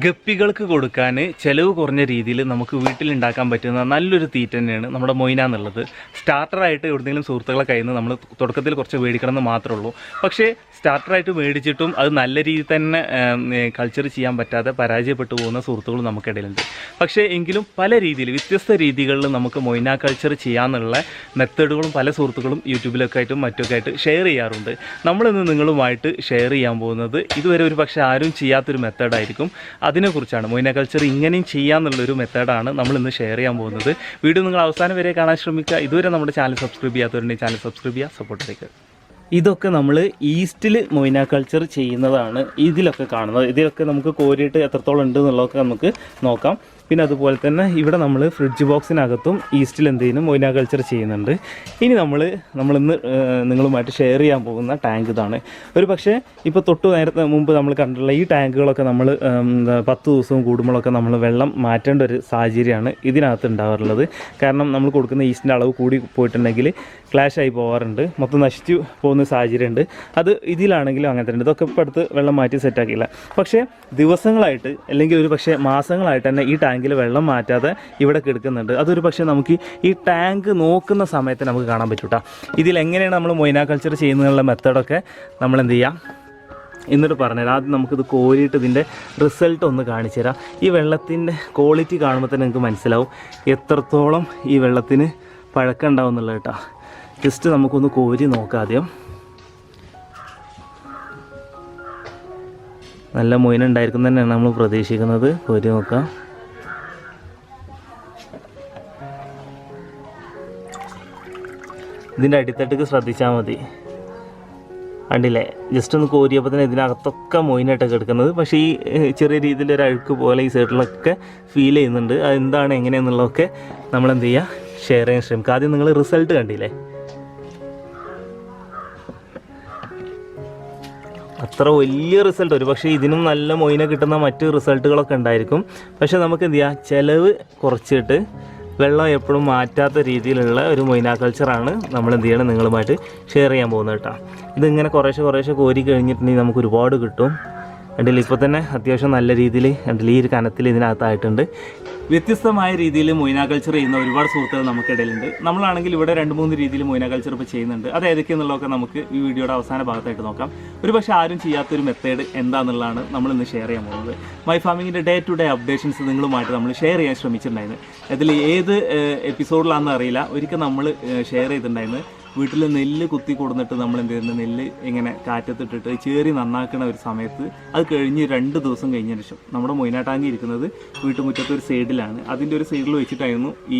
ഗപ്പികൾക്ക് കൊടുക്കാൻ ചിലവ് കുറഞ്ഞ രീതിയിൽ നമുക്ക് വീട്ടിലുണ്ടാക്കാൻ പറ്റുന്ന നല്ലൊരു തീറ്റ തന്നെയാണ് നമ്മുടെ മൊയ്ന എന്നുള്ളത്. സ്റ്റാർട്ടറായിട്ട് എവിടെയെങ്കിലും സുഹൃത്തുക്കളെ കയ്യിൽ നിന്ന് നമ്മൾ തുടക്കത്തിൽ കുറച്ച് മേടിക്കണം എന്ന് മാത്രമേ ഉള്ളൂ. പക്ഷേ സ്റ്റാർട്ടറായിട്ട് മേടിച്ചിട്ടും അത് നല്ല രീതിയിൽ തന്നെ കൾച്ചർ ചെയ്യാൻ പറ്റാതെ പരാജയപ്പെട്ടു പോകുന്ന സുഹൃത്തുക്കളും നമുക്കിടയിലുണ്ട്. പക്ഷേ എങ്കിലും പല രീതിയിൽ വ്യത്യസ്ത രീതികളിൽ നമുക്ക് മൊയ്ന കൾച്ചർ ചെയ്യാമെന്നുള്ള മെത്തേഡുകളും പല സുഹൃത്തുക്കളും യൂട്യൂബിലൊക്കെ ആയിട്ടും മറ്റൊക്കെ ആയിട്ട് ഷെയർ ചെയ്യാറുണ്ട്. നമ്മളിന്ന് നിങ്ങളുമായിട്ട് ഷെയർ ചെയ്യാൻ പോകുന്നത് ഇതുവരെ ഒരു പക്ഷേ ആരും ചെയ്യാത്തൊരു മെത്തേഡായിരിക്കും. അതിനെക്കുറിച്ചാണ് മൊയ്ന കൾച്ചർ ഇങ്ങനെയും ചെയ്യാമെന്നുള്ളൊരു മെത്തേഡാണ് നമ്മളിന്ന് ഷെയർ ചെയ്യാൻ പോകുന്നത്. വീഡിയോ നിങ്ങൾ അവസാനം വരെ കാണാൻ ശ്രമിക്കുക. ഇതുവരെ നമ്മുടെ ചാനൽ സബ്സ്ക്രൈബ് ചെയ്യാത്തവരുണ്ടെങ്കിൽ ചാനൽ സബ്സ്ക്രൈബ് ചെയ്യുക, സപ്പോർട്ട് ചെയ്യുക. ഇതൊക്കെ നമ്മൾ ഈസ്റ്റിൽ മൊയ്ന കൾച്ചർ ചെയ്യുന്നതാണ് ഇതിലൊക്കെ കാണുന്നത്. ഇതിലൊക്കെ നമുക്ക് കോരിയിട്ട് എത്രത്തോളം ഉണ്ട് എന്നുള്ളതൊക്കെ നമുക്ക് നോക്കാം. പിന്നെ അതുപോലെ തന്നെ ഇവിടെ നമ്മൾ ഫ്രിഡ്ജ് ബോക്സിനകത്തും ഈസ്റ്റിൽ എന്തെങ്കിലും മൊയ്ന കൾച്ചർ ചെയ്യുന്നുണ്ട്. ഇനി നമ്മളിന്ന് നിങ്ങളുമായിട്ട് ഷെയർ ചെയ്യാൻ പോകുന്ന ടാങ്ക് ഇതാണ്. ഒരു പക്ഷേ ഇപ്പോൾ തൊട്ട് നേരത്തെ മുമ്പ് നമ്മൾ കണ്ടിട്ടുള്ള ഈ ടാങ്കുകളൊക്കെ നമ്മൾ 10 ദിവസവും കൂടുമ്പോഴൊക്കെ നമ്മൾ വെള്ളം മാറ്റേണ്ട ഒരു സാഹചര്യമാണ് ഇതിനകത്ത് ഉണ്ടാവാറുള്ളത്. കാരണം നമ്മൾ കൊടുക്കുന്ന ഈസ്റ്റിൻ്റെ അളവ് കൂടി പോയിട്ടുണ്ടെങ്കിൽ ക്ലാഷ് ആയി പോകാറുണ്ട്, മൊത്തം നശിച്ചു പോകുന്ന സാഹചര്യമുണ്ട്. അത് ഇതിലാണെങ്കിലും അങ്ങനെ തന്നെ. ഇതൊക്കെ ഇപ്പോൾ അടുത്ത് വെള്ളം മാറ്റി സെറ്റാക്കിയില്ല. പക്ഷേ ദിവസങ്ങളായിട്ട് അല്ലെങ്കിൽ ഒരു പക്ഷേ മാസങ്ങളായിട്ട് തന്നെ ഈ ടാങ്കിൽ വെള്ളം മാറ്റാതെ ഇവിടെ കിടക്കുന്നുണ്ട്. അതൊരു പക്ഷേ നമുക്ക് ഈ ടാങ്ക് നോക്കുന്ന സമയത്ത് നമുക്ക് കാണാൻ പറ്റും കേട്ടോ. ഇതിലെങ്ങനെയാണ് നമ്മൾ മൊയ്ന കൾച്ചർ ചെയ്യുന്നതിനുള്ള മെത്തേഡൊക്കെ നമ്മൾ എന്ത് ചെയ്യാം എന്നിട്ട് പറഞ്ഞുതരാം. ആദ്യം നമുക്കിത് കോരിയിട്ട് ഇതിൻ്റെ റിസൾട്ട് ഒന്ന് കാണിച്ചു തരാം. ഈ വെള്ളത്തിൻ്റെ ക്വാളിറ്റി കാണുമ്പോൾ തന്നെ നിങ്ങൾക്ക് മനസ്സിലാവും എത്രത്തോളം ഈ വെള്ളത്തിന് പഴക്കം ഉണ്ടാവും എന്നുള്ളത് കേട്ടോ. ജസ്റ്റ് നമുക്കൊന്ന് കോരി നോക്കാം ആദ്യം. നല്ല മൊയ്ന ഉണ്ടായിരിക്കും തന്നെയാണ് നമ്മൾ പ്രതീക്ഷിക്കുന്നത്. കോരി നോക്കാം. ഇതിൻ്റെ അടിത്തട്ടിക്ക് ശ്രദ്ധിച്ചാൽ മതി. കണ്ടില്ലേ, ജസ്റ്റ് ഒന്ന് കോരിയപ്പോൾ തന്നെ ഇതിനകത്തൊക്കെ മൊയ്നായിട്ടൊക്കെ എടുക്കുന്നത്. പക്ഷേ ഈ ചെറിയ രീതിയിലൊരു അഴുക്ക് പോലെ ഈ സൈഡിലൊക്കെ ഫീൽ ചെയ്യുന്നുണ്ട്. അതെന്താണ് എങ്ങനെയെന്നുള്ളതൊക്കെ നമ്മളെന്ത് ചെയ്യുക, ഷെയർ ചെയ്യാൻ ശ്രമിക്കുക. ആദ്യം നിങ്ങൾ റിസൾട്ട് കണ്ടില്ലേ, അത്ര വലിയ റിസൾട്ട്. ഒരു പക്ഷേ ഇതിനും നല്ല മൊയ്ന കിട്ടുന്ന മറ്റ് റിസൾട്ടുകളൊക്കെ ഉണ്ടായിരിക്കും. പക്ഷേ നമുക്ക് എന്ത് ചെയ്യാം, ചിലവ് കുറച്ചിട്ട് വെള്ളം എപ്പോഴും മാറ്റാത്ത രീതിയിലുള്ള ഒരു മൊയ്ന കൾച്ചറാണ് നമ്മൾ എന്ത് ചെയ്യണം നിങ്ങളുമായിട്ട് ഷെയർ ചെയ്യാൻ പോകുന്നത് കേട്ടോ. ഇതിങ്ങനെ കുറേശ്ശെ കോരി കഴിഞ്ഞിട്ടുണ്ടെങ്കിൽ നമുക്ക് ഒരുപാട് കിട്ടും. കണ്ടില്ല, ഇപ്പോൾ തന്നെ അത്യാവശ്യം നല്ല രീതിയിൽ കണ്ടില്ല ഈ ഒരു കനത്തിൽ ഇതിനകത്തായിട്ടുണ്ട്. വ്യത്യസ്തമായ രീതിയിൽ മൊയ്ന കൾച്ചർ ചെയ്യുന്ന ഒരുപാട് സുഹൃത്തുക്കൾ നമുക്കിടയിലുണ്ട്. നമ്മളാണെങ്കിൽ ഇവിടെ 2-3 രീതിയിൽ മൊയ്ന കൾച്ചർ ഇപ്പോൾ ചെയ്യുന്നുണ്ട്. അത് ഏതൊക്കെയെന്നുള്ളതൊക്കെ നമുക്ക് ഈ വീഡിയോയുടെ അവസാന ഭാഗത്തായിട്ട് നോക്കാം. ഒരു പക്ഷേ ആരും ചെയ്യാത്തൊരു മെത്തേഡ് എന്താണെന്നുള്ളതാണ് നമ്മളിന്ന് ഷെയർ ചെയ്യാൻ പോകുന്നത്. മൈ ഫാമിങ്ങിൻ്റെ ഡേ ടു ഡേ അപ്ഡേഷൻസ് നിങ്ങളുമായിട്ട് നമ്മൾ ഷെയർ ചെയ്യാൻ ശ്രമിച്ചിട്ടുണ്ടായിരുന്നു. അതിൽ ഏത് എപ്പിസോഡിലാണെന്ന് അറിയില്ല, ഒരിക്കൽ നമ്മൾ ഷെയർ ചെയ്തിട്ടുണ്ടായിരുന്നു. വീട്ടിൽ നെല്ല് കുത്തി കൊടുത്തിട്ട് നമ്മൾ എന്ത് ചെയ്യുന്നത്, നെല്ല് ഇങ്ങനെ കാറ്റത്തിട്ടിട്ട് ചേറി നന്നാക്കുന്ന ഒരു സമയത്ത് അത് കഴിഞ്ഞ് 2 ദിവസം കഴിഞ്ഞതിന് ശേഷം നമ്മുടെ മൊയ്ന ടാങ്ക് ഇരിക്കുന്നത് വീട്ടുമുറ്റത്ത് ഒരു സൈഡിലാണ്. അതിൻ്റെ ഒരു സൈഡിൽ വെച്ചിട്ടായിരുന്നു ഈ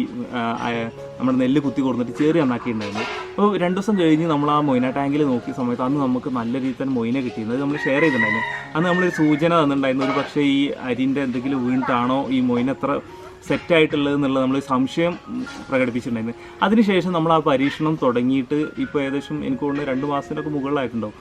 നമ്മുടെ നെല്ല് കുത്തി കൊടുത്തിട്ട് ചേറി നന്നാക്കിയിട്ടുണ്ടായിരുന്നു. അപ്പോൾ 2 ദിവസം കഴിഞ്ഞ് നമ്മൾ ആ മൊയ്ന ടാങ്കിൽ നോക്കിയ സമയത്ത് അന്ന് നമുക്ക് നല്ല രീതിയിൽ തന്നെ മൊയ്ന കിട്ടിയിരുന്നത് നമ്മൾ ഷെയർ ചെയ്തിട്ടുണ്ടായിരുന്നു. അന്ന് നമ്മളൊരു സൂചന തന്നിട്ടുണ്ടായിരുന്നു, ഒരു പക്ഷേ ഈ അരിൻ്റെ എന്തെങ്കിലും വീണിട്ടാണോ ഈ മൊയ്ന എത്ര സെറ്റായിട്ടുള്ളത് എന്നുള്ളത് നമ്മൾ സംശയം പ്രകടിപ്പിച്ചിട്ടുണ്ടായിരുന്നു. അതിനുശേഷം നമ്മൾ ആ പരീക്ഷണം തുടങ്ങിയിട്ട് ഇപ്പോൾ ഏകദേശം എനിക്ക് തോന്നുന്നു 2 മാസത്തിനൊക്കെ മുകളിലായിട്ടുണ്ടാവും.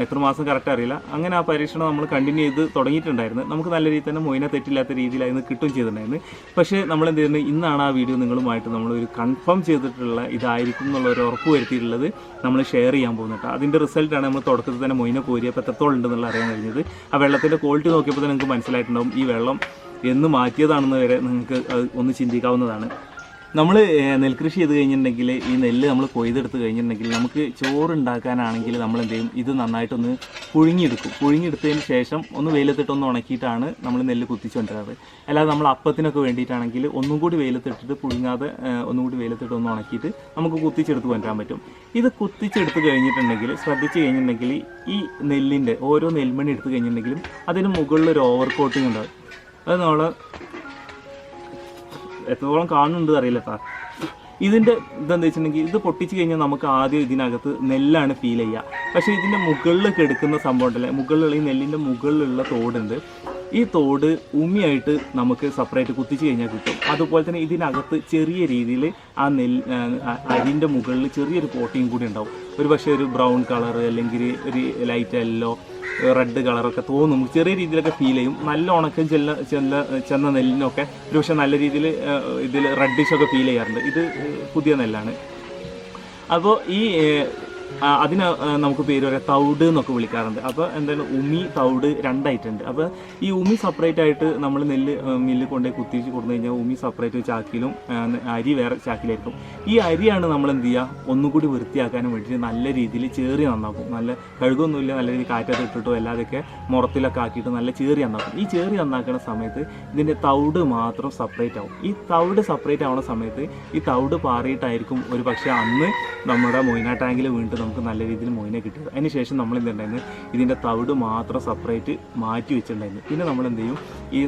എത്ര മാസം കറക്റ്റ് അറിയില്ല. അങ്ങനെ ആ പരീക്ഷണം നമ്മൾ കണ്ടിന്യൂ ചെയ്ത് തുടങ്ങിയിട്ടുണ്ടായിരുന്നു. നമുക്ക് നല്ല രീതിയിൽ തന്നെ മൊയ്ന തെറ്റില്ലാത്ത രീതിയിലായിരുന്നു കിട്ടുകയും ചെയ്തിട്ടുണ്ടായിരുന്നു. പക്ഷേ നമ്മൾ എന്ത് ചെയ്യുന്നത്, ഇന്നാണ് ആ വീഡിയോ നിങ്ങളുമായിട്ട് നമ്മളൊരു കൺഫേം ചെയ്തിട്ടുള്ള ഇതായിരിക്കും എന്നുള്ളൊരു ഉറപ്പ് വരുത്തിയിട്ടുള്ളത് നമ്മൾ ഷെയർ ചെയ്യാൻ പോകുന്നുണ്ട്. അതിൻ്റെ റിസൾട്ടാണ് നമ്മൾ തുടക്കത്തിൽ തന്നെ മൊയ്ന കോരിയപ്പോൾ എത്രത്തോളം ഉണ്ടെന്നുള്ള അറിയാൻ കഴിഞ്ഞത്. ആ വെള്ളത്തിൻ്റെ ക്വാളിറ്റി നോക്കിയപ്പോൾ തന്നെ നിങ്ങൾക്ക് മനസ്സിലായിട്ടുണ്ടാവും ഈ വെള്ളം എന്ന് മാറ്റിയതാണെന്ന് വരെ നിങ്ങൾക്ക് ഒന്ന് ചിന്തിക്കാവുന്നതാണ്. നമ്മൾ നെൽകൃഷി ചെയ്ത് കഴിഞ്ഞിട്ടുണ്ടെങ്കിൽ ഈ നെല്ല് നമ്മൾ കൊയ്തെടുത്ത് കഴിഞ്ഞിട്ടുണ്ടെങ്കിൽ നമുക്ക് ചോറുണ്ടാക്കാനാണെങ്കിൽ നമ്മൾ എന്ത് ചെയ്യും, ഇത് നന്നായിട്ടൊന്ന് പുഴുങ്ങിയെടുക്കും. പുഴുങ്ങിയെടുത്തതിന് ശേഷം ഒന്ന് വെയിലത്തിട്ടൊന്ന് ഉണക്കിയിട്ടാണ് നമ്മൾ നെല്ല് കുത്തിച്ചുകൊണ്ടിരുന്നത്. അല്ലാതെ നമ്മൾ അപ്പത്തിനൊക്കെ വേണ്ടിയിട്ടാണെങ്കിൽ ഒന്നും കൂടി വെയിലത്തിട്ടിട്ട് പുഴുങ്ങാതെ ഒന്നും കൂടി വെയിലത്തിട്ട് ഒന്ന് ഉണക്കിയിട്ട് നമുക്ക് കുത്തിച്ചെടുത്ത് കൊണ്ടുവരാൻ പറ്റും. ഇത് കുത്തിച്ചെടുത്ത് കഴിഞ്ഞിട്ടുണ്ടെങ്കിൽ ശ്രദ്ധിച്ച് കഴിഞ്ഞിട്ടുണ്ടെങ്കിൽ ഈ നെല്ലിൻ്റെ ഓരോ നെൽമണി എടുത്ത് കഴിഞ്ഞിട്ടുണ്ടെങ്കിലും അതിന് മുകളിലൊരു ഓവർ കോട്ടിങ് ഉണ്ടാവും. അത് നമ്മൾ എത്രത്തോളം കാണുന്നുണ്ട് അറിയില്ല സാർ. ഇതിൻ്റെ ഇതെന്താ വെച്ചിട്ടുണ്ടെങ്കിൽ ഇത് പൊട്ടിച്ച് കഴിഞ്ഞാൽ നമുക്ക് ആദ്യം ഇതിനകത്ത് നെല്ലാണ് ഫീൽ ചെയ്യുക. പക്ഷേ ഇതിൻ്റെ മുകളിൽ കിടക്കുന്ന സംഭവം ഉണ്ടല്ലേ, മുകളിലുള്ള ഈ നെല്ലിൻ്റെ മുകളിലുള്ള തോടുണ്ട്, ഈ തോട് ഉമ്മിയായിട്ട് നമുക്ക് സെപ്പറേറ്റ് കുത്തിച്ച് കഴിഞ്ഞാൽ കിട്ടും. അതുപോലെ തന്നെ ഇതിനകത്ത് ചെറിയ രീതിയിൽ ആ അരിൻ്റെ മുകളിൽ ചെറിയൊരു കോട്ടിങ് കൂടി ഉണ്ടാവും. ഒരു പക്ഷേ ഒരു ബ്രൗൺ കളർ അല്ലെങ്കിൽ ഒരു ലൈറ്റ് യെല്ലോ റെഡ് കളറൊക്കെ തോന്നും, ചെറിയ രീതിയിലൊക്കെ ഫീൽ ചെയ്യും. നല്ല ഉണക്കം ചെന്ന നെല്ലിനൊക്കെ ഒരു പക്ഷേ നല്ല രീതിയിൽ ഇതിൽ റെഡിഷൊക്കെ ഫീൽ ചെയ്യാറുണ്ട്. ഇത് പുതിയ നെല്ലാണ്. അപ്പോൾ ഈ അതിന് നമുക്ക് പേര് പറയാം തവിട് എന്നൊക്കെ വിളിക്കാറുണ്ട്. അപ്പോൾ എന്താണ് ഉമി തവിട് രണ്ടായിട്ടുണ്ട്. അപ്പോൾ ഈ ഉമി സെപ്പറേറ്റ് ആയിട്ട് നമ്മൾ നെല്ല് മില്ല് കൊണ്ടുപോയി കുത്തിച്ച് കൊടുത്തു കഴിഞ്ഞാൽ ഉമി സെപ്പറേറ്റ് ചാക്കിലും അരി വേറെ ചാക്കിലായിരിക്കും. ഈ അരിയാണ് നമ്മൾ എന്ത് ചെയ്യുക ഒന്നുകൂടി വൃത്തിയാക്കാനും വേണ്ടിയിട്ട് നല്ല രീതിയിൽ ചേറി നന്നാക്കും. നല്ല കഴുകൊന്നുമില്ല, നല്ല രീതിയിൽ കാറ്റത്ത് ഇട്ടിട്ടോ അല്ലാതൊക്കെ മുറത്തിലൊക്കെ ആക്കിയിട്ട് നല്ല ചേറി നന്നാക്കും. ഈ ചേറി നന്നാക്കുന്ന സമയത്ത് ഇതിൻ്റെ തവിട് മാത്രം സെപ്പറേറ്റ് ആവും. ഈ തവിട് സെപ്പറേറ്റ് ആവുന്ന സമയത്ത് ഈ തവിട് പാറിയിട്ടായിരിക്കും ഒരു പക്ഷേ അന്ന് നമ്മുടെ മൊയ്ന ടാങ്കിൽ വീണ്ടും നമുക്ക് നല്ല രീതിയിൽ മൊയ്ന കിട്ടിയത്. അതിന് ശേഷം നമ്മൾ എന്തുണ്ടായിരുന്നു ഇതിൻ്റെ തവിട് മാത്രം സെപ്പറേറ്റ് മാറ്റി വെച്ചിട്ടുണ്ടായിരുന്നു. പിന്നെ നമ്മൾ എന്ത് ചെയ്യും ഈ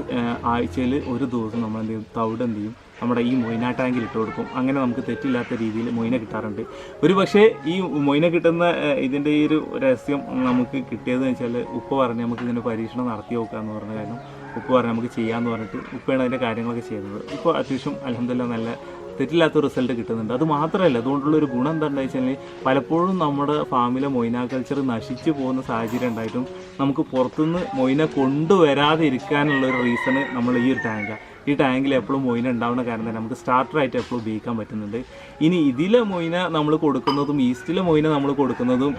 ആഴ്ചയിൽ ഒരു ദിവസം നമ്മൾ എന്ത് ചെയ്യും തവിട് എന്ത് ചെയ്യും നമ്മുടെ ഈ മൊയ്ന ടാങ്കിൽ ഇട്ട് കൊടുക്കും. അങ്ങനെ നമുക്ക് തെറ്റില്ലാത്ത രീതിയിൽ മൊയ്ന കിട്ടാറുണ്ട്. ഒരു പക്ഷേ ഈ മൊയ്ന കിട്ടുന്ന ഇതിൻ്റെ ഈ ഒരു രഹസ്യം നമുക്ക് കിട്ടിയതെന്ന് വെച്ചാൽ ഉപ്പ പറഞ്ഞ് നമുക്ക് ഇതിൻ്റെ പരീക്ഷണം നടത്തി നോക്കാമെന്ന് പറഞ്ഞ കാരണം ഉപ്പ പറഞ്ഞ് നമുക്ക് ചെയ്യാമെന്ന് പറഞ്ഞിട്ട് ഉപ്പയാണ് അതിൻ്റെ കാര്യങ്ങളൊക്കെ ചെയ്യുന്നത്. ഇപ്പോൾ അത്യാവശ്യം അൽഹംദുലില്ലാ നല്ല തെറ്റില്ലാത്ത റിസൾട്ട് കിട്ടുന്നുണ്ട്. അത് മാത്രമല്ല അതുകൊണ്ടുള്ളൊരു ഗുണം എന്താണെന്ന് വെച്ചാൽ പലപ്പോഴും നമ്മുടെ ഫാമിലെ മൊയ്ന കൾച്ചർ നശിച്ചു പോകുന്ന സാഹചര്യം ഉണ്ടായിട്ടും നമുക്ക് പുറത്തുനിന്ന് മൊയ്ന കൊണ്ടുവരാതെ ഇരിക്കാനുള്ളൊരു റീസണ് നമ്മൾ ഈ ഒരു ടാങ്കാണ്. ഈ ടാങ്കിൽ എപ്പോഴും മൊയ്ന ഉണ്ടാവുന്ന കാരണം തന്നെ നമുക്ക് സ്റ്റാർട്ടറായിട്ട് എപ്പോഴും ഉപയോഗിക്കാൻ പറ്റുന്നുണ്ട്. ഇനി ഇതിലെ മൊയ്ന നമ്മൾ കൊടുക്കുന്നതും ഈസ്റ്റിലെ മൊയ്ന നമ്മൾ കൊടുക്കുന്നതും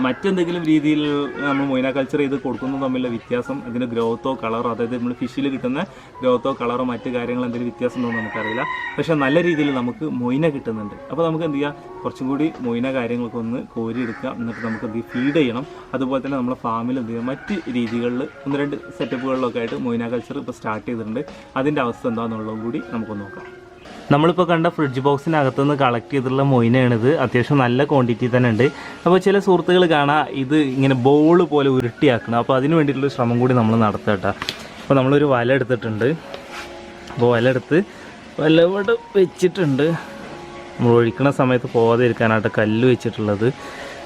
മറ്റെന്തെങ്കിലും രീതിയിൽ നമ്മൾ മൊയ്ന കൾച്ചർ ചെയ്ത് കൊടുക്കുന്നത് തമ്മിലുള്ള വ്യത്യാസം അതിൻ്റെ ഗ്രോത്തോ കളറോ, അതായത് നമ്മൾ ഫിഷിൽ കിട്ടുന്ന ഗ്രോത്തോ കളറോ മറ്റു കാര്യങ്ങൾ എന്തെങ്കിലും വ്യത്യാസം ഉണ്ടോ നമുക്കറിയില്ല. പക്ഷേ നല്ല രീതിയിൽ നമുക്ക് മൊയ്ന കിട്ടുന്നുണ്ട്. അപ്പോൾ നമുക്ക് എന്ത് ചെയ്യുക കുറച്ചും കൂടി മൊയ്ന കാര്യങ്ങളൊക്കെ ഒന്ന് കോരിയെടുക്കുക. എന്നിട്ട് നമുക്ക് എന്ത് ഫീഡ് ചെയ്യണം. അതുപോലെ തന്നെ നമ്മുടെ ഫാമിൽ എന്ത് ചെയ്യുക മറ്റ് രീതികളിൽ 1-2 സെറ്റപ്പുകളിലൊക്കെ ആയിട്ട് മൊയ്ന കൾച്ചർ ഇപ്പോൾ സ്റ്റാർട്ട് ചെയ്തിട്ടുണ്ട്. അതിൻ്റെ അവസ്ഥ എന്താണെന്നുള്ളതും കൂടി നമുക്കൊന്ന് നോക്കാം. നമ്മളിപ്പോൾ കണ്ട ഫ്രിഡ്ജ് ബോക്സിനകത്തുനിന്ന് കളക്ട് ചെയ്തിട്ടുള്ള മൊയ്നയാണിത്. അത്യാവശ്യം നല്ല ക്വാണ്ടിറ്റി തന്നെ ഉണ്ട്. അപ്പോൾ ചില സുഹൃത്തുക്കൾ കാണാം ഇത് ഇങ്ങനെ ബോൾ പോലെ ഉരുട്ടിയാക്കണം. അപ്പോൾ അതിന് വേണ്ടിയിട്ടുള്ള ശ്രമം കൂടി നമ്മൾ നടത്തുക കേട്ടോ. അപ്പോൾ നമ്മളൊരു വല എടുത്തിട്ടുണ്ട്. അപ്പോൾ വല എടുത്ത് വല ഇവിടെ വെച്ചിട്ടുണ്ട്. നമ്മൾ ഒഴിക്കണ സമയത്ത് പോകാതെ ഇരിക്കാനായിട്ട് കല്ല് വെച്ചിട്ടുള്ളത്.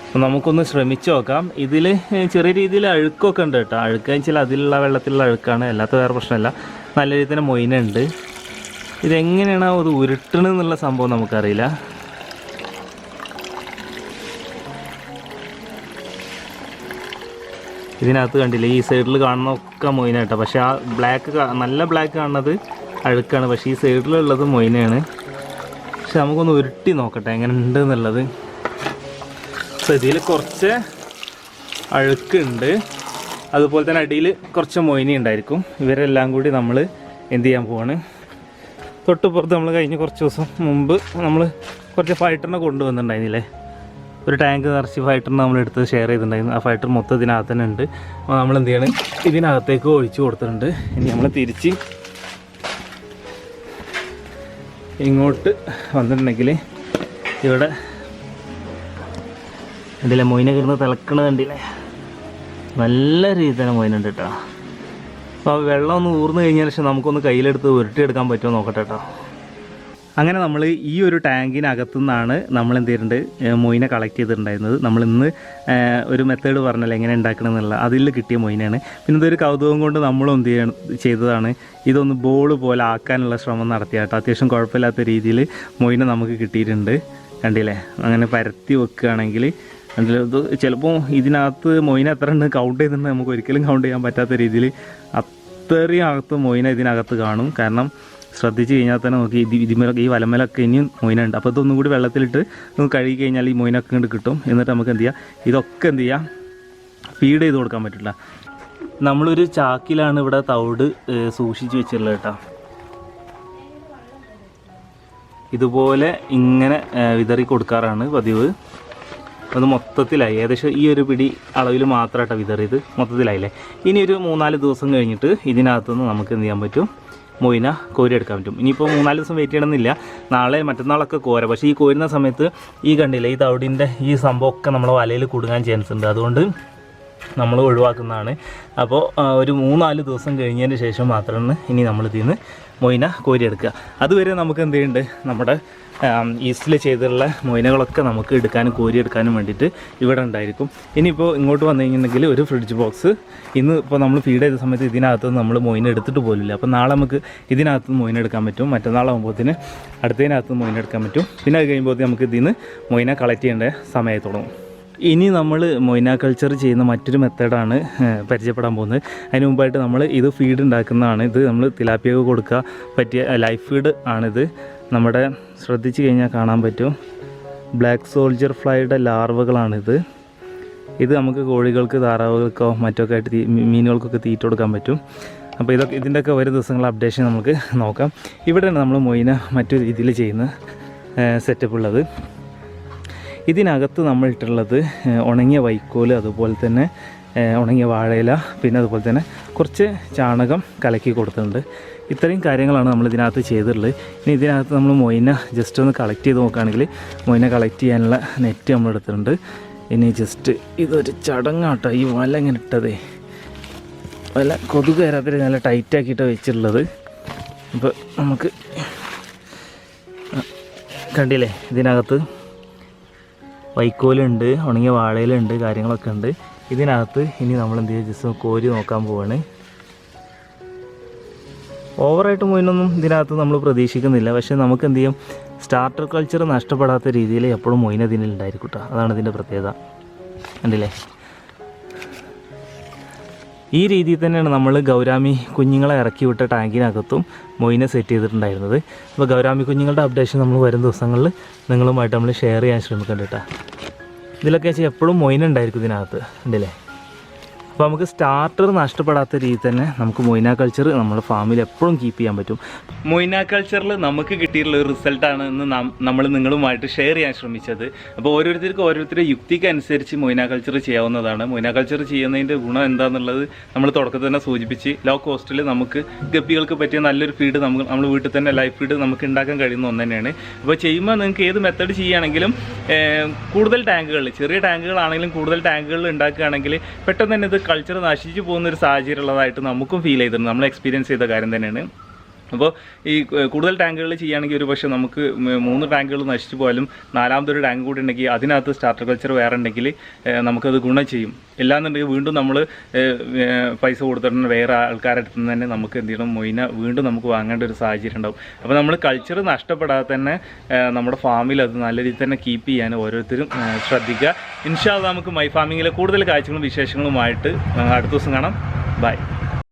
അപ്പോൾ നമുക്കൊന്ന് ശ്രമിച്ച് നോക്കാം. ഇതിൽ ചെറിയ രീതിയിൽ അഴുക്കൊക്കെ ഉണ്ട് കേട്ടോ. അഴുക്കെന്ന് വെച്ചാൽ അതിലുള്ള വെള്ളത്തിലുള്ള അഴുക്കാണ്, അല്ലാത്ത വേറെ പ്രശ്നമല്ല. നല്ല രീതിയിൽ തന്നെ മൊയ്ന ഉണ്ട്. ഇതെങ്ങനെയാണ് അത് ഉരുട്ടണമെന്നുള്ള സംഭവം നമുക്കറിയില്ല. ഇതിനകത്ത് കണ്ടില്ല ഈ സൈഡിൽ കാണുന്ന ഒക്കെ മൊയ്ന കേട്ടോ. പക്ഷേ ആ ബ്ലാക്ക് നല്ല ബ്ലാക്ക് കാണുന്നത് അഴുക്കാണ്. പക്ഷേ ഈ സൈഡിലുള്ളത് മൊയ്നയാണ്. പക്ഷെ നമുക്കൊന്ന് ഉരുട്ടി നോക്കട്ടെ എങ്ങനെ ഉണ്ട് എന്നുള്ളത്. അപ്പോൾ ഇതിൽ കുറച്ച് അഴുക്കുണ്ട്, അതുപോലെ തന്നെ അടിയിൽ കുറച്ച് മൊയ്ന ഉണ്ടായിരിക്കും. ഇവരെല്ലാം കൂടി നമ്മൾ എന്ത് ചെയ്യാൻ പോവാണ്, തൊട്ടുപുറത്ത് നമ്മൾ കഴിഞ്ഞ കുറച്ച് ദിവസം മുമ്പ് നമ്മൾ കുറച്ച് ഫൈറ്ററിനെ കൊണ്ടുവന്നിട്ടുണ്ടായിരുന്നില്ലേ. ഒരു ടാങ്ക് നിറച്ച് ഫൈറ്ററിനെ നമ്മളെടുത്ത് ഷെയർ ചെയ്തിട്ടുണ്ടായിരുന്നു. ആ ഫൈറ്റർ മൊത്തം ഇതിനകത്ത് തന്നെ ഉണ്ട്. അപ്പോൾ നമ്മൾ എന്ത് ചെയ്യണം ഇതിനകത്തേക്ക് ഒഴിച്ചു കൊടുത്തിട്ടുണ്ട്. ഇനി നമ്മൾ തിരിച്ച് ഇങ്ങോട്ട് വന്നിട്ടുണ്ടെങ്കിൽ ഇവിടെ കണ്ടില്ലേ മൊയ്ന കിടന്ന് തിളക്കണത് കണ്ടില്ലേ, നല്ല രീതിയിൽ തന്നെ മൊയ്ന ഉണ്ട് കേട്ടോ. അപ്പോൾ വെള്ളം ഒന്ന് ഊർന്നു കഴിഞ്ഞാൽ ശേഷം നമുക്കൊന്ന് കയ്യിലെടുത്ത് ഉരുട്ടിയെടുക്കാൻ പറ്റുമോ നോക്കട്ടെ കേട്ടോ. അങ്ങനെ നമ്മൾ ഈ ഒരു ടാങ്കിനകത്തു നിന്നാണ് നമ്മൾ എന്ത് ചെയ്തിട്ടുണ്ട് മൊയ്ന കളക്ട് ചെയ്തിട്ടുണ്ടായിരുന്നത്. നമ്മളിന്ന് ഒരു മെത്തേഡ് പറഞ്ഞല്ലോ എങ്ങനെ ഉണ്ടാക്കണമെന്നുള്ള, അതിൽ കിട്ടിയ മൊയ്നയാണ്. പിന്നെ ഇതൊരു കൗതുകം കൊണ്ട് നമ്മളും എന്ത് ചെയ്തതാണ് ഇതൊന്ന് ബോൾ പോലെ ആക്കാനുള്ള ശ്രമം നടത്തിയ കേട്ടോ. അത്യാവശ്യം കുഴപ്പമില്ലാത്ത രീതിയിൽ മൊയ്ന നമുക്ക് കിട്ടിയിട്ടുണ്ട്. കണ്ടില്ലേ, അങ്ങനെ പരത്തി വെക്കുകയാണെങ്കിൽ ഇത് ചിലപ്പോൾ ഇതിനകത്ത് മൊയ്ന എത്ര ഉണ്ട് കൗണ്ട് ചെയ്തിട്ടുണ്ട് നമുക്ക് ഒരിക്കലും കൗണ്ട് ചെയ്യാൻ പറ്റാത്ത രീതിയിൽ അത്രയും അകത്ത് മൊയ്ന ഇതിനകത്ത് കാണും. കാരണം ശ്രദ്ധിച്ച് കഴിഞ്ഞാൽ തന്നെ നോക്കി ഇതിമേലൊക്കെ ഈ വലമേലൊക്കെ ഇനിയും മൊയ്ന ഉണ്ട്. അപ്പോൾ ഇതൊന്നും കൂടി വെള്ളത്തിലിട്ട് നമുക്ക് കഴുകി കഴിഞ്ഞാൽ ഈ മൊയ്നൊക്കെ ഇങ്ങോട്ട് കിട്ടും. എന്നിട്ട് നമുക്ക് എന്ത് ചെയ്യാം ഇതൊക്കെ എന്ത് ചെയ്യാം ഫീഡ് ചെയ്ത് കൊടുക്കാൻ പറ്റില്ല. നമ്മളൊരു ചാക്കിലാണ് ഇവിടെ തവിട് സൂക്ഷിച്ച് വെച്ചിട്ടുള്ളത് കേട്ടോ. ഇതുപോലെ ഇങ്ങനെ വിതറി കൊടുക്കാറാണ് പതിവ്. അത് മൊത്തത്തിലായി ഏകദേശം ഈ ഒരു പിടി അളവിൽ മാത്രമായിട്ടാണ് വിതറിയത്, മൊത്തത്തിലായില്ലേ. ഇനി ഒരു 3-4 ദിവസം കഴിഞ്ഞിട്ട് ഇതിനകത്തുനിന്ന് നമുക്ക് എന്ത് ചെയ്യാൻ പറ്റും മൊയ്ന കോരിയെടുക്കാൻ പറ്റും. ഇനിയിപ്പോൾ 3-4 ദിവസം വെയിറ്റ് ചെയ്യണമെന്നില്ല, നാളെ മറ്റന്നാളൊക്കെ കോര. പക്ഷേ ഈ കോരുന്ന സമയത്ത് ഈ കണ്ടില്ല ഈ തവിടിൻ്റെ ഈ സംഭവമൊക്കെ നമ്മുടെ വലയിൽ കുടുങ്ങാൻ ചാൻസ് ഉണ്ട്. അതുകൊണ്ട് നമ്മൾ ഒഴിവാക്കുന്നതാണ്. അപ്പോൾ ഒരു 3-4 ദിവസം കഴിഞ്ഞതിന് ശേഷം മാത്രമാണ് ഇനി നമ്മൾ ഇതിൽ നിന്ന് മൊയ്ന കോരിയെടുക്കുക. അതുവരെ നമുക്ക് എന്ത് ചെയ്യുന്നുണ്ട് നമ്മുടെ ഈസ്റ്റിൽ ചെയ്തിട്ടുള്ള മൊയ്നകളൊക്കെ നമുക്ക് എടുക്കാനും കോരിയെടുക്കാനും വേണ്ടിയിട്ട് ഇവിടെ ഉണ്ടായിരിക്കും. ഇനിയിപ്പോൾ ഇങ്ങോട്ട് വന്നു കഴിഞ്ഞിട്ടുണ്ടെങ്കിൽ ഒരു ഫ്രിഡ്ജ് ബോക്സ് ഇന്ന് ഇപ്പോൾ നമ്മൾ ഫീഡ് ചെയ്ത സമയത്ത് ഇതിനകത്ത് നമ്മൾ മൊയ്ന എടുത്തിട്ട് പോലില്ല. അപ്പോൾ നാളെ നമുക്ക് ഇതിനകത്ത് മൊയ്ന എടുക്കാൻ പറ്റും, മറ്റന്നാളാകുമ്പോഴത്തേന് അടുത്തതിനകത്ത് മൊയ്ന എടുക്കാൻ പറ്റും. പിന്നെ അത് കഴിയുമ്പോഴത്തേക്ക് നമുക്ക് ഇതിൽ നിന്ന് മൊയ്ന കളക്ട് ചെയ്യേണ്ട സമയത്ത് തുടങ്ങും. ഇനി നമ്മൾ മൊയ്ന കൾച്ചർ ചെയ്യുന്ന മറ്റൊരു മെത്തേഡാണ് പരിചയപ്പെടാൻ പോകുന്നത്. അതിന് മുമ്പായിട്ട് നമ്മൾ ഇത് ഫീഡ് ഉണ്ടാക്കുന്നതാണ്. ഇത് നമ്മൾ തിലാപ്പിയൊക്കെ കൊടുക്കുക പറ്റിയ ലൈഫ് ഫീഡ് ആണിത്. നമ്മുടെ ശ്രദ്ധിച്ച് കഴിഞ്ഞാൽ കാണാൻ പറ്റും ബ്ലാക്ക് സോൾജർ ഫ്ലൈയുടെ ലാർവകളാണിത്. ഇത് നമുക്ക് കോഴികൾക്ക്, താറാവുകൾക്കോ മറ്റൊക്കെ ആയിട്ട് മീനുകൾക്കൊക്കെ തീറ്റ കൊടുക്കാൻ പറ്റും. അപ്പോൾ ഇതിൻ്റെയൊക്കെ ഒരു ദിവസങ്ങൾ അപ്ഡേഷൻ നമുക്ക് നോക്കാം. ഇവിടെയാണ് നമ്മൾ മൊയിന മറ്റൊരു രീതിയിൽ ചെയ്യുന്ന സെറ്റപ്പ് ഉള്ളത്. ഇതിനകത്ത് നമ്മൾ ഇട്ടുള്ളത് ഉണങ്ങിയ വൈക്കോല്, അതുപോലെ തന്നെ ഉണങ്ങിയ വാഴയില, പിന്നെ അതുപോലെ തന്നെ കുറച്ച് ചാണകം കലക്കി കൊടുത്തിട്ടുണ്ട്. ഇത്രയും കാര്യങ്ങളാണ് നമ്മൾ ഇതിനകത്ത് ചെയ്തിട്ടുള്ളത്. ഇനി ഇതിനകത്ത് നമ്മൾ മൊയിന ജസ്റ്റ് ഒന്ന് കളക്ട് ചെയ്ത് നോക്കുകയാണെങ്കിൽ മൊയിന കളക്ട് ചെയ്യാനുള്ള നെറ്റ് നമ്മൾ എടുത്തിട്ടുണ്ട്. ഇനി ജസ്റ്റ് ഇതൊരു ചടങ്ങാട്ടോ ഈ വല ഇങ്ങനെ ഇട്ടതേ, വല കൊതുക് കയറാത്ത നല്ല ടൈറ്റാക്കിയിട്ട് വെച്ചിട്ടുള്ളത്. അപ്പോൾ നമുക്ക് കണ്ടില്ലേ, ഇതിനകത്ത് വൈക്കോലുണ്ട്, ഉണങ്ങിയ വാഴയിലുണ്ട്, കാര്യങ്ങളൊക്കെ ഉണ്ട്. ഇതിനകത്ത് ഇനി നമ്മൾ എന്ത് ചെയ്യുക, ജസ്റ്റ് കോരി നോക്കാൻ പോവാണ്. ഓവറായിട്ട് മൊയിനൊന്നും ഇതിനകത്ത് നമ്മൾ പ്രതീക്ഷിക്കുന്നില്ല. പക്ഷേ നമുക്ക് എന്ത് ചെയ്യും, സ്റ്റാർട്ടർ കൾച്ചർ നഷ്ടപ്പെടാത്ത രീതിയിൽ എപ്പോഴും മൊയിന ഇതിനുണ്ടായിരിക്കും കേട്ടോ. അതാണ് ഇതിൻ്റെ പ്രത്യേകത. കണ്ടില്ലേ, ഈ രീതിയിൽ തന്നെയാണ് നമ്മൾ ഗൗരാമി കുഞ്ഞുങ്ങളെ ഇറക്കി വിട്ട ടാങ്കിനകത്തും മൊയിനെ സെറ്റ് ചെയ്തിട്ടുണ്ടായിരുന്നത്. അപ്പോൾ ഗൗരാമി കുഞ്ഞുങ്ങളുടെ അപ്ഡേഷൻ നമ്മൾ വരും ദിവസങ്ങളിൽ നിങ്ങളുമായിട്ട് നമ്മൾ ഷെയർ ചെയ്യാൻ ശ്രമിക്കുന്നുണ്ട് കേട്ടോ. ഇതിലൊക്കെ വെച്ചാൽ എപ്പോഴും മൊയിന ഉണ്ടായിരിക്കും ഇതിനകത്ത്, ഉണ്ടല്ലേ. അപ്പോൾ നമുക്ക് സ്റ്റാർട്ടർ നഷ്ടപ്പെടാത്ത രീതിയിൽ തന്നെ നമുക്ക് മൊയിന കൾച്ചർ നമ്മുടെ ഫാമിൽ എപ്പോഴും കീപ്പ് ചെയ്യാൻ പറ്റും. മൊയിന കൾച്ചറിൽ നമുക്ക് കിട്ടിയിട്ടുള്ള ഒരു റിസൾട്ടാണ് ഇന്ന് നമ്മൾ നിങ്ങളുമായിട്ട് ഷെയർ ചെയ്യാൻ ശ്രമിച്ചത്. അപ്പോൾ ഓരോരുത്തരുടെ യുക്തിക്ക് അനുസരിച്ച് മൊയിന കൾച്ചർ ചെയ്യാവുന്നതാണ്. മൊയിന കൾച്ചർ ചെയ്യുന്നതിൻ്റെ ഗുണം എന്താണെന്നുള്ളത് നമ്മൾ തുടക്കത്തിൽ തന്നെ സൂചിപ്പിച്ച്, ലോ കോസ്റ്റിൽ നമുക്ക് ഗപ്പികൾക്ക് പറ്റിയ നല്ലൊരു ഫീഡ് നമ്മൾ വീട്ടിൽ തന്നെ ലൈഫ് ഫീഡ് നമുക്ക് ഉണ്ടാക്കാൻ കഴിയുന്ന ഒന്ന് തന്നെയാണ്. അപ്പോൾ ചെയ്യുമ്പോൾ നിങ്ങൾക്ക് ഏത് മെത്തേഡ് ചെയ്യുകയാണെങ്കിലും കൂടുതൽ ടാങ്കുകളിൽ, ചെറിയ ടാങ്കുകളാണെങ്കിലും കൂടുതൽ ടാങ്കുകളിൽ ഉണ്ടാക്കുകയാണെങ്കിൽ പെട്ടെന്ന് തന്നെ ഇത് കൾച്ചർ നശിച്ചു പോകുന്നൊരു സാഹചര്യം ഉള്ളതായിട്ട് നമുക്കും ഫീൽ ചെയ്തിട്ടുണ്ട്. നമ്മൾ എക്സ്പീരിയൻസ് ചെയ്ത കാര്യം തന്നെയാണ്. അപ്പോൾ ഈ കൂടുതൽ ടാങ്കുകൾ ചെയ്യുകയാണെങ്കിൽ ഒരു പക്ഷേ നമുക്ക് 3 ടാങ്കുകൾ നശിച്ചു പോയാലും 4ാമതൊരു ടാങ്ക് കൂടി ഉണ്ടെങ്കിൽ അതിനകത്ത് സ്റ്റാർട്ടർ കൾച്ചർ വേറെ ഉണ്ടെങ്കിൽ നമുക്കത് ഗുണം ചെയ്യും. ഇല്ലാന്നുണ്ടെങ്കിൽ വീണ്ടും നമ്മൾ പൈസ കൊടുത്തിട്ട് വേറെ ആൾക്കാരുടെ അടുത്ത് നിന്ന് തന്നെ നമുക്ക് എന്ത് ചെയ്യണം, മൊയിന വീണ്ടും നമുക്ക് വാങ്ങേണ്ട ഒരു സാഹചര്യം ഉണ്ടാവും. അപ്പോൾ നമ്മൾ കൾച്ചർ നഷ്ടപ്പെടാതെ തന്നെ നമ്മുടെ ഫാമിൽ അത് നല്ല രീതിയിൽ തന്നെ കീപ്പ് ചെയ്യാൻ ഓരോരുത്തരും ശ്രദ്ധിക്കുക. ഇൻഷാ അല്ലാഹ് നമുക്ക് മൈ ഫാമിങ്ങിലെ കൂടുതൽ കാഴ്ചകളും വിശേഷങ്ങളുമായിട്ട് അടുത്ത ദിവസം കാണാം. ബൈ.